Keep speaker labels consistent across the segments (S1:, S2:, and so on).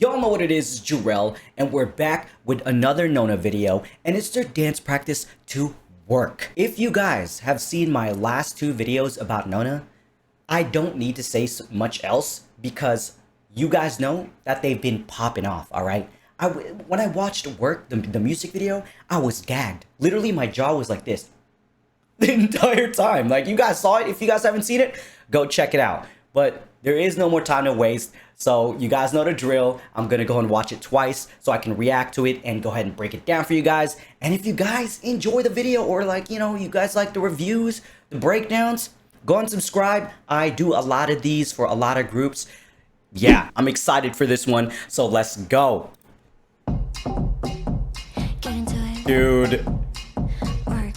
S1: Y'all know what it is, it's Jarrell, and we're back with another Nona video, and it's their dance practice to work. If you guys have seen my last two videos about Nona, I don't need to say much else because you guys know that they've been popping off, alright? When I watched Work, the music video, I was gagged. Literally, my jaw was like this the entire time. Like, you guys saw it. If you guys haven't seen it, go check it out. But there is no more time to waste. So you guys know the drill. I'm going to go and watch it twice so I can react to it and go ahead and break it down for you guys. And if you guys enjoy the video or like, you know, you guys like the reviews, the breakdowns, go and subscribe. I do a lot of these for a lot of groups. Yeah, I'm excited for this one. So let's go. Dude,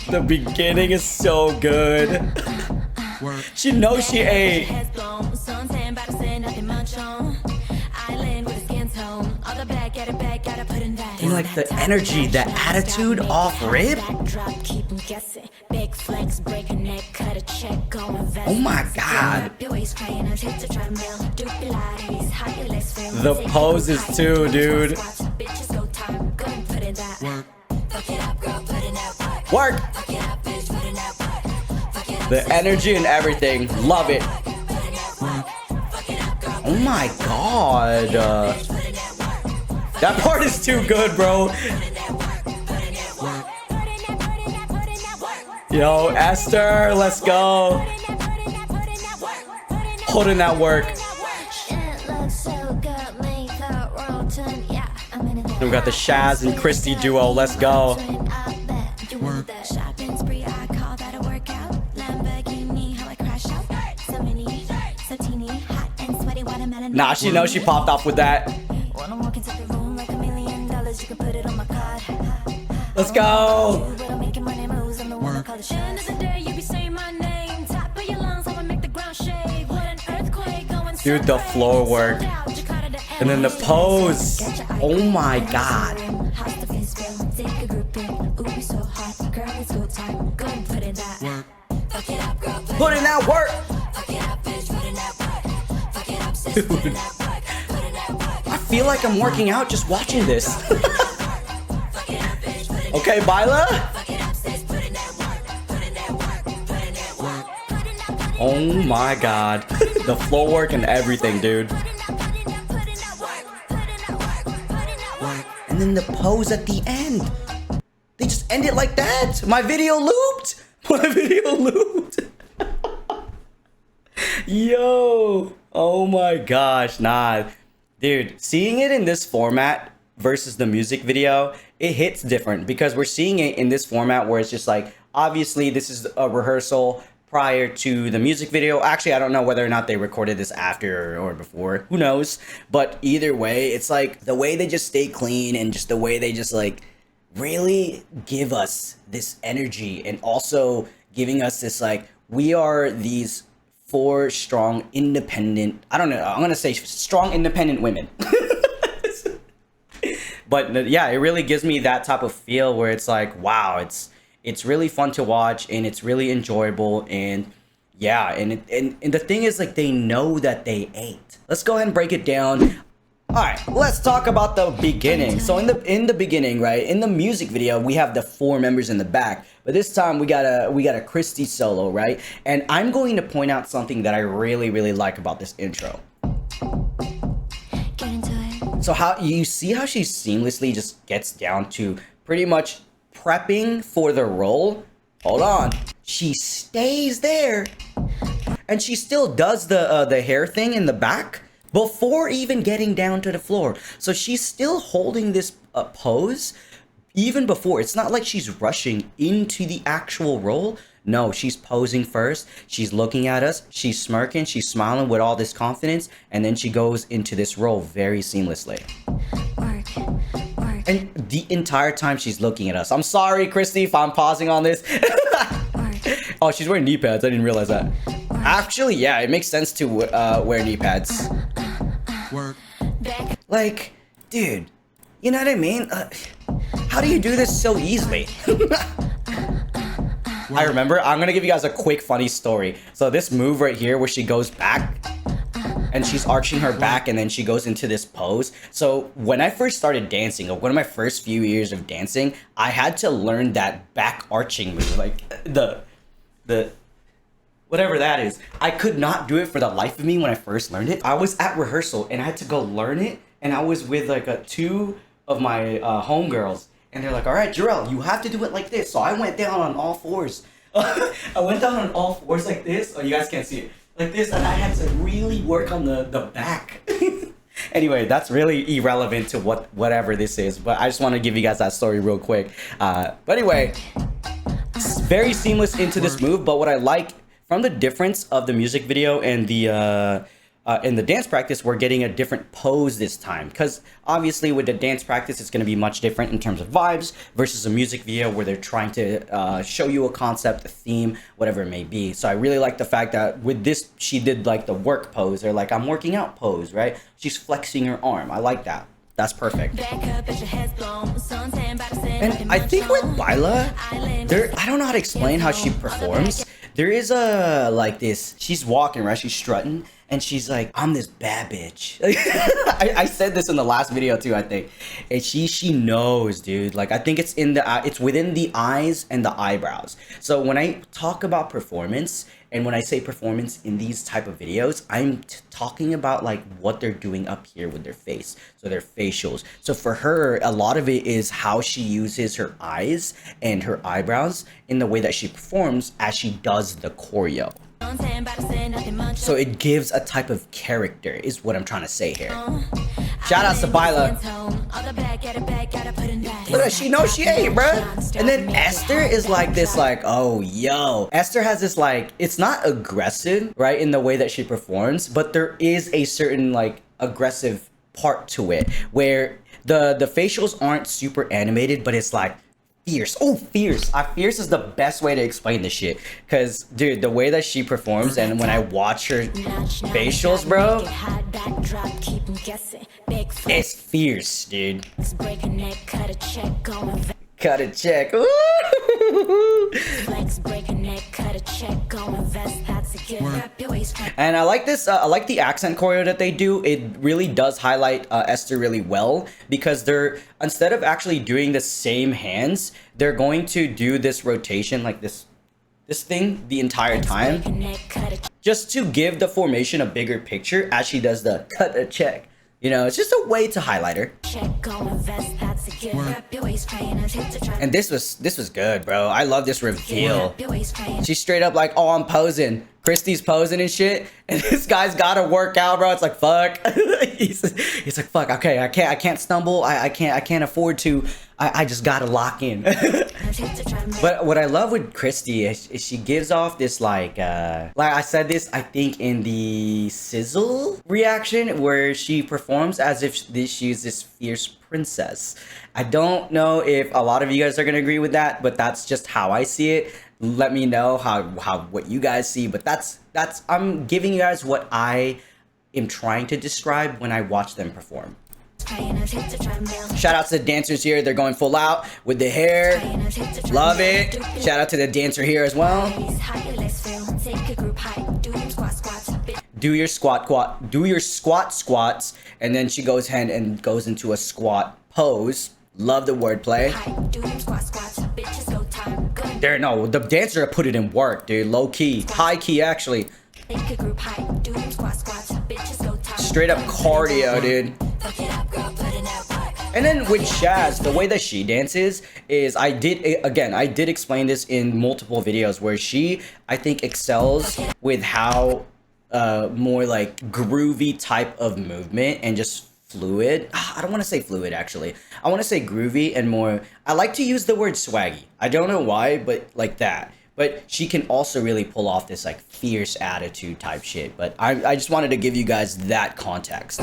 S1: the beginning is so good. She knows she ate. And like the energy, the attitude off rip. Oh my god. The poses too, dude. Work. The energy and everything. Love it. Oh my god. That part is too good, bro. Yo, Esther, let's go. Holding that work. We got the Shaz and Christy duo. Let's go. Nah, she knows she popped off with that. Let's go. Dude, the floor work. And then the pose. Oh my god. Put in that work. Dude. I feel like I'm working out just watching this. Okay, Baila. Oh my god. The floor work and everything, dude. And then the pose at the end. They just end it like that. My video looped. My video looped. Yo. Oh my gosh. Nah. Dude, seeing it in this format versus the music video, it hits different because we're seeing it in this format where it's just like, obviously this is a rehearsal prior to the music video. Actually, I don't know whether or not they recorded this after or before, who knows, but either way, it's like the way they just stay clean and just the way they just like really give us this energy and also giving us this like, we are these four strong independent, I don't know, I'm gonna say strong independent women. But yeah, it really gives me that type of feel where it's like, wow, it's really fun to watch and it's really enjoyable. And yeah, and the thing is, like, they know that they ate. Let's go ahead and break it down. All right, let's talk about the beginning. So in the beginning, right, in the music video, we have the four members in the back, but this time we got a Christy solo, right? And I'm going to point out something that I really like about this intro. So how you see how she seamlessly just gets down to pretty much prepping for the role. Hold on, she stays there, and she still does the hair thing in the back before even getting down to the floor. So she's still holding this pose even before. It's not like she's rushing into the actual role. No, she's posing first. She's looking at us. She's smirking. She's smiling with all this confidence. And then she goes into this role very seamlessly. And the entire time she's looking at us. I'm sorry, Christy, if I'm pausing on this. Oh, she's wearing knee pads. I didn't realize that. Actually, yeah, it makes sense to wear knee pads. Like, dude, you know what I mean? How do you do this so easily? I remember, I'm gonna give you guys a quick funny story. So this move right here where she goes back and she's arching her back, and then she goes into this pose. So when I first started dancing, or one of my first few years of dancing, I had to learn that back arching move, like the whatever that is. I could not do it for the life of me when I first learned it. I was at rehearsal and I had to go learn it, and I was with like two of my homegirls, and they're like, all right, Jarrell, you have to do it like this. So I went down on all fours. I went down on all fours like this. Oh, you guys can't see it. Like this, and I had to really work on the back. Anyway, that's really irrelevant to whatever this is, but I just want to give you guys that story real quick. But anyway, it's very seamless into this move. But what I like from the difference of the music video and the in the dance practice, we're getting a different pose this time, because obviously with the dance practice it's going to be much different in terms of vibes versus a music video where they're trying to show you a concept, a theme, whatever it may be. So I really like the fact that with this she did like the work pose, or like I'm working out pose, right? She's flexing her arm. I like that. That's perfect. And I think with Baila, I don't know how to explain how she performs. There is a like this, she's walking, right? She's strutting, and she's like, I'm this bad bitch. I said this in the last video too, I think. And she knows, dude. Like, I think it's in it's within the eyes and the eyebrows. So when I talk about performance, and when I say performance in these type of videos, I'm talking about like what they're doing up here with their face. So their facials. So for her, a lot of it is how she uses her eyes and her eyebrows in the way that she performs as she does the choreo. So it gives a type of character, is what I'm trying to say here. Shout out to Baila. Look, she knows she ain't, bruh. And then Esther is like this, like, oh, yo. Esther has this, like, it's not aggressive, right, in the way that she performs, but there is a certain, like, aggressive part to it, where the facials aren't super animated, but it's like, fierce. Oh, fierce. Fierce is the best way to explain this shit. Because, dude, the way that she performs, and when I watch her facials, bro, it's fierce, dude. Cut a check. And I like this. I like the accent choreo that they do. It really does highlight Esther really well, because they're, instead of actually doing the same hands, they're going to do this rotation, like this thing the entire time, just to give the formation a bigger picture as she does the cut a check. You know, it's just a way to highlight her. And this was good, bro. I love this reveal. She's straight up like, oh, I'm posing. Christy's posing and shit, and this guy's gotta work out, bro. It's like, fuck. he's like, fuck. Okay, I can't stumble. I can't afford to. I just gotta lock in. But what I love with Christy is she gives off this like I said this, I think, in the sizzle reaction, where she performs as if she's this fierce princess. I don't know if a lot of you guys are gonna agree with that, but that's just how I see it. Let me know what you guys see, but that's I'm giving you guys what I am trying to describe when I watch them perform. Shout out to the dancers here. They're going full out with the hair. Love it. Shout out to the dancer here as well. Do your squats, and then she goes ahead and goes into a squat pose. Love the wordplay. There, no, the dancer put it in work, dude. Low key, high key, actually. Straight up cardio, dude. And then with Shaz, the way that she dances is, I did explain this in multiple videos, where she, I think, excels with how more like groovy type of movement and just fluid. I don't want to say fluid, actually. I want to say groovy and more, I like to use the word swaggy. I don't know why, but like that. But she can also really pull off this like fierce attitude type shit. But I just wanted to give you guys that context.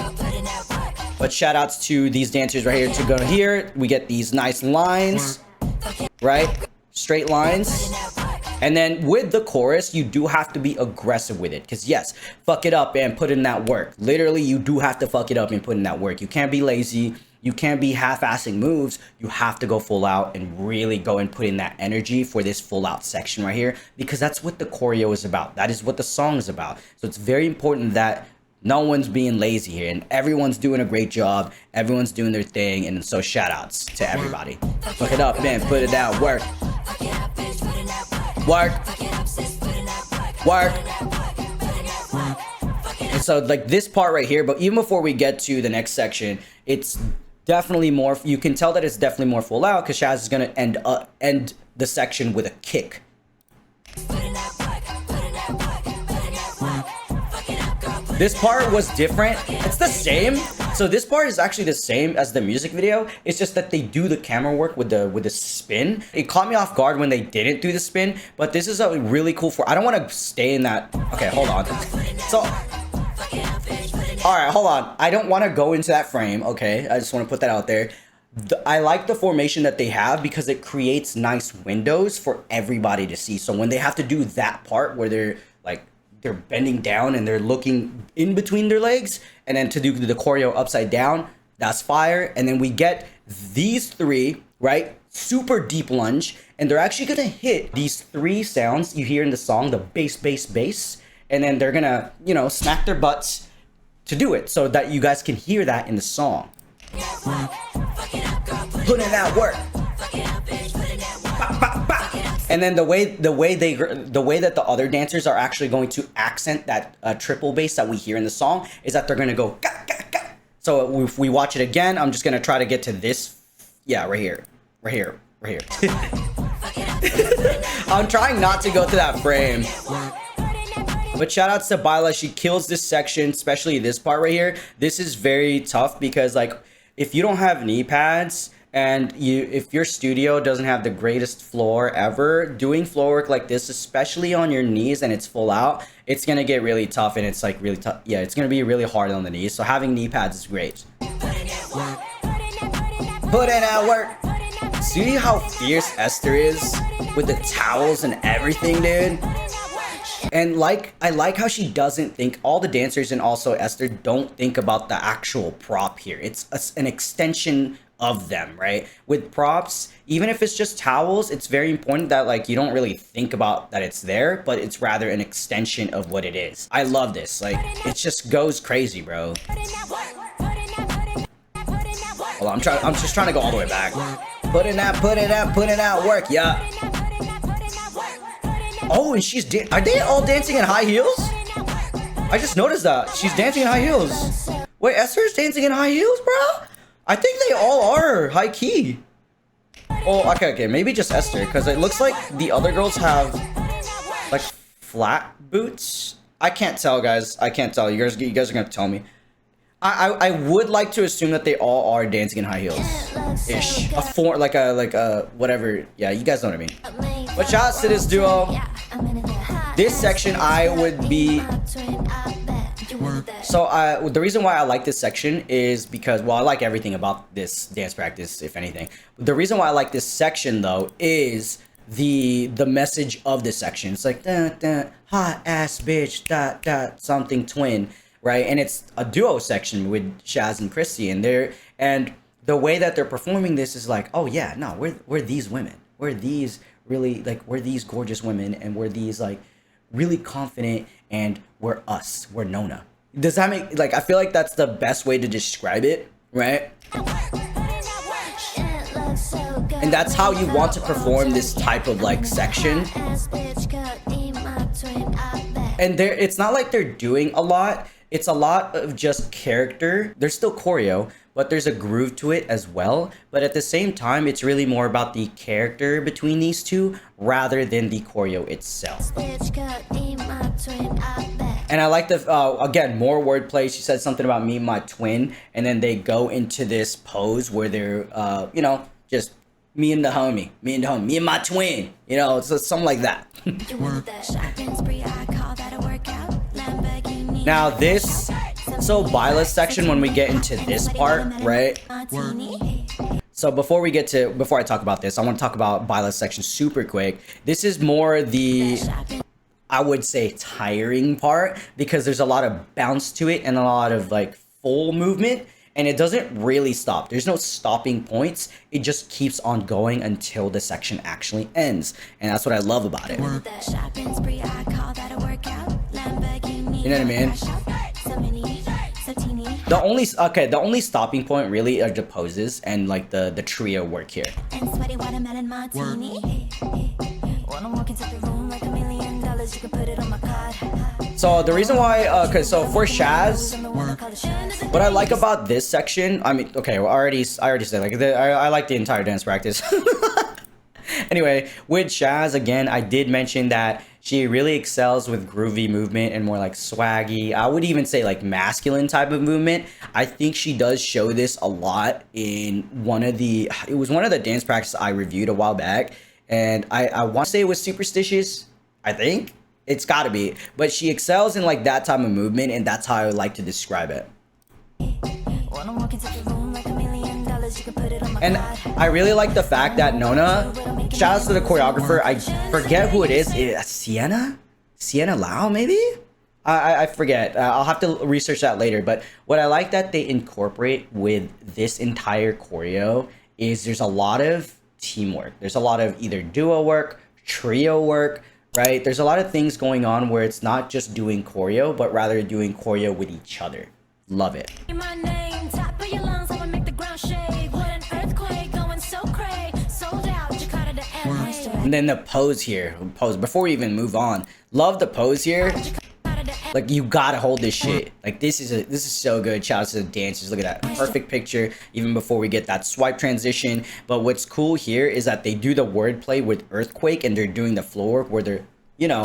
S1: But shout outs to these dancers right here to go here. We get these nice lines, right? Straight lines. And then with the chorus, you do have to be aggressive with it. Because yes, fuck it up and put in that work. Literally, you do have to fuck it up and put in that work. You can't be lazy. You can't be half-assing moves. You have to go full out and really go and put in that energy for this full out section right here. Because that's what the choreo is about. That is what the song is about. So it's very important that No one's being lazy here, and everyone's doing a great job. Everyone's doing their thing, and so shout outs to everybody. Fuck it up, man. Put it down. Work. Work. Work. And so like this part right here, but even before we get to the next section, it's definitely more, you can tell that it's definitely more full out because Shaz is going to end the section with a kick. This part was different. It's the same. So this part is actually the same as the music video. It's just that they do the camera work with the spin. It caught me off guard when they didn't do the spin, but this is a really cool I don't want to stay in that. Okay, hold on. So, all right, hold on. I don't want to go into that frame. Okay, I just want to put that out there. I like the formation that they have because it creates nice windows for everybody to see. So when they have to do that part where they're bending down and they're looking in between their legs, and then to do the choreo upside down, that's fire. And then we get these three, right? Super deep lunge, and they're actually gonna hit these three sounds you hear in the song, the bass, bass, bass, and then they're gonna, you know, smack their butts to do it so that you guys can hear that in the song. Put in that work. And then the way that the other dancers are actually going to accent that triple bass that we hear in the song is that they're gonna go ga, ga, ga. So if we watch it again, I'm just gonna try to get to this. Yeah, right here. I'm trying not to go to that frame. But shout outs to Byla. She kills this section, especially this part right here. This is very tough because like if you don't have knee pads, and if your studio doesn't have the greatest floor ever, doing floor work like this, especially on your knees and it's full out, it's gonna get really tough, and it's like really tough. Yeah, it's gonna be really hard on the knees. So having knee pads is great. Put in that work. See how fierce Esther is with the towels and everything, dude? And I like how she doesn't think, all the dancers and also Esther don't think about the actual prop here. It's an extension of them, right? With props, even if it's just towels, it's very important that like you don't really think about that it's there, but it's rather an extension of what it is. I love this. Like it just goes crazy, bro. Hold on, I'm just trying to go all the way back. Put in that work, yeah. Oh, and are they all dancing in high heels? I just noticed that. She's dancing in high heels. Wait, Esther's dancing in high heels, bro? I think they all are high key. Oh, okay, maybe just Esther, because it looks like the other girls have like flat boots. I can't tell, guys. I can't tell. You guys are gonna tell me. I would like to assume that they all are dancing in high heels ish. Like a whatever. Yeah, you guys know what I mean. But shout out to this duo. This section I would be. So the reason why I like this section is because, well, I like everything about this dance practice, if anything. The reason why I like this section though is the message of this section. It's like hot ass bitch something twin, right? And it's a duo section with Shaz and Christy, and the way that they're performing this is like, oh yeah, no, we're these women. We're these really we're these gorgeous women, and we're these like really confident, and we're us. We're Nona. Does that make I feel like that's the best way to describe it, right? And that's how you want to perform this type of section. And it's not like they're doing a lot. It's a lot of just character. There's still choreo, but there's a groove to it as well. But at the same time, it's really more about the character between these two rather than the choreo itself. And I like again, more wordplay. She said something about me and my twin, and then they go into this pose where they're, just me and the homie, me and my twin, so something like that. Now so Byla's section, when we get into this part, right? So before I talk about this, I want to talk about Byla's section super quick. This is more the, I would say, tiring part, because there's a lot of bounce to it and a lot of full movement, and it doesn't really stop. There's no stopping points. It just keeps on going until the section actually ends, and that's what I love about it. You know what I mean? the only stopping point really are the poses and like the trio work here.
S2: And sweaty watermelon martini. Wanna walk into the room like $1 million, you can put it on my card.
S1: So the reason why, okay, so for Shaz, what I like about this section, I mean, okay, well, I already said, like, I like the entire dance practice. Anyway, with Shaz, again, I did mention that she really excels with groovy movement and more like swaggy, I would even say like masculine type of movement. I think she does show this a lot in it was one of the dance practices I reviewed a while back. And I want to say it was Superstitious, I think. It's gotta be. But she excels in like that type of movement, and that's how I would like to describe it. And I really like the fact that Nona, shout out to the choreographer, I forget who it is. Sienna Lau, maybe? I forget. I'll have to research that later. But what I like that they incorporate with this entire choreo is there's a lot of teamwork. There's a lot of either duo work, trio work, right? There's a lot of things going on where it's not just doing choreo, but rather doing choreo with each other. Love it. And then the pose here, before we even move on, love the pose here. Like, you gotta hold this shit. Like, this is so good. Shout out to the dancers. Look at that perfect picture even before we get that swipe transition. But what's cool here is that they do the wordplay with earthquake, and they're doing the floor where they're, you know,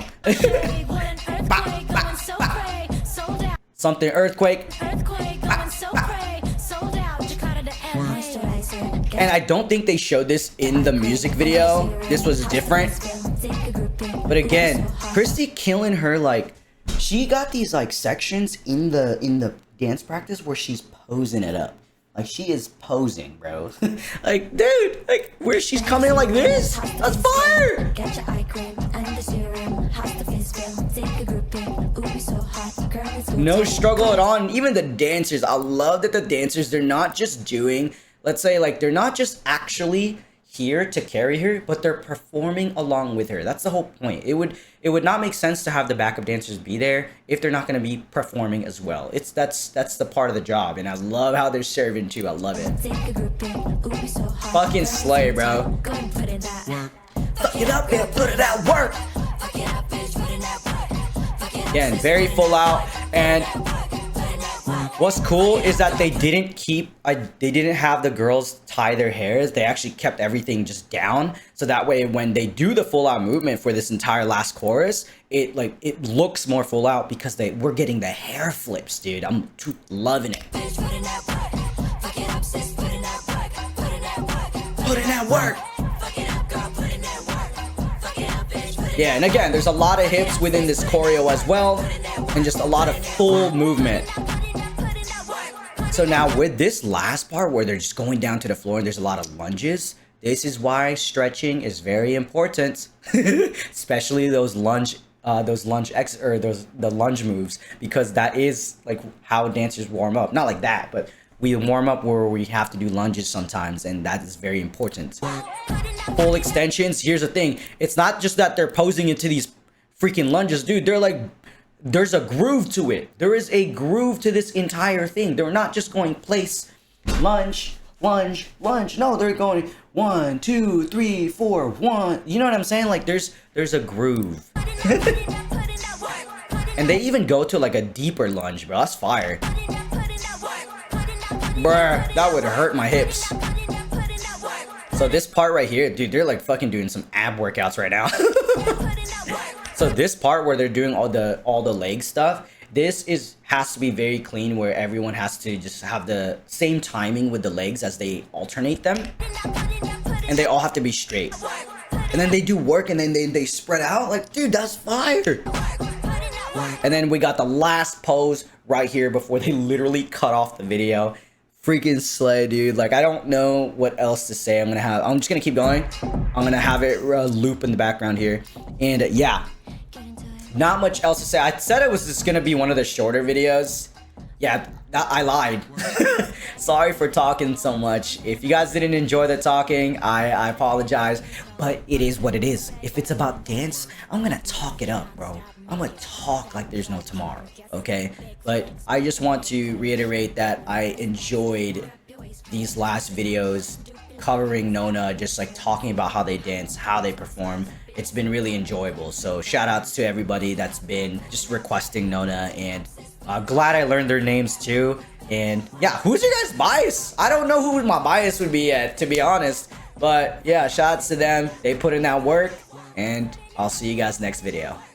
S1: something earthquake. And I don't think they showed this in the music video. This was different. But again, Christy killing her, like, she got these like sections in the dance practice where she's posing it up. Like, she is posing, bro. Like, dude, like, where she's coming in like this? That's fire! No struggle at all. And even the dancers, I love that the dancers, they're not just doing, let's say, like, they're not just actually here to carry her, but they're performing along with her. That's the whole point. It would not make sense to have the backup dancers be there if they're not going to be performing as well. That's the part of the job, and I love how they're serving too. I love it. Fucking slay, bro. Fuck it up and put it at work. Again, very full out. And what's cool is that they didn't have the girls tie their hairs. They actually kept everything just down, so that way when they do the full out movement for this entire last chorus, it looks more full out because we're getting the hair flips, dude. I'm loving it. Put in that work. Yeah, and again, there's a lot of hips within this choreo as well, and just a lot of full movement. So now with this last part where they're just going down to the floor and there's a lot of lunges, this is why stretching is very important, especially the lunge moves, because that is like how dancers warm up. Not like that, but we warm up where we have to do lunges sometimes, and that is very important. Full extensions. Here's the thing. It's not just that they're posing into these freaking lunges, dude. They're like, there's a groove to it. There is a groove to this entire thing. They're not just going place, lunge, lunge, lunge. No, they're going 1, 2, 3, 4, 1. You know what I'm saying? Like, there's a groove. And they even go to like a deeper lunge, bro. That's fire. Bruh, that would hurt my hips. So this part right here, dude, they're like fucking doing some ab workouts right now. So this part where they're doing all the leg stuff, this has to be very clean, where everyone has to just have the same timing with the legs as they alternate them, and they all have to be straight. And then they do work, and then they spread out. Like, dude, that's fire. And then we got the last pose right here before they literally cut off the video. Freaking slay, dude. Like, I don't know what else to say. I'm just gonna keep going. I'm gonna have it loop in the background here. And yeah, not much else to say. I said it was just gonna be one of the shorter videos. Yeah, I lied. Sorry for talking so much. If you guys didn't enjoy the talking, I apologize. But it is what it is. If it's about dance, I'm gonna talk it up, bro. I'm gonna talk like there's no tomorrow, okay? But I just want to reiterate that I enjoyed these last videos covering Nona, just like talking about how they dance, how they perform. It's been really enjoyable. So shout outs to everybody that's been just requesting Nona, and glad I learned their names too. And yeah, who's your guys' bias? I don't know who my bias would be yet, to be honest. But yeah, shout outs to them. They put in that work, and I'll see you guys next video.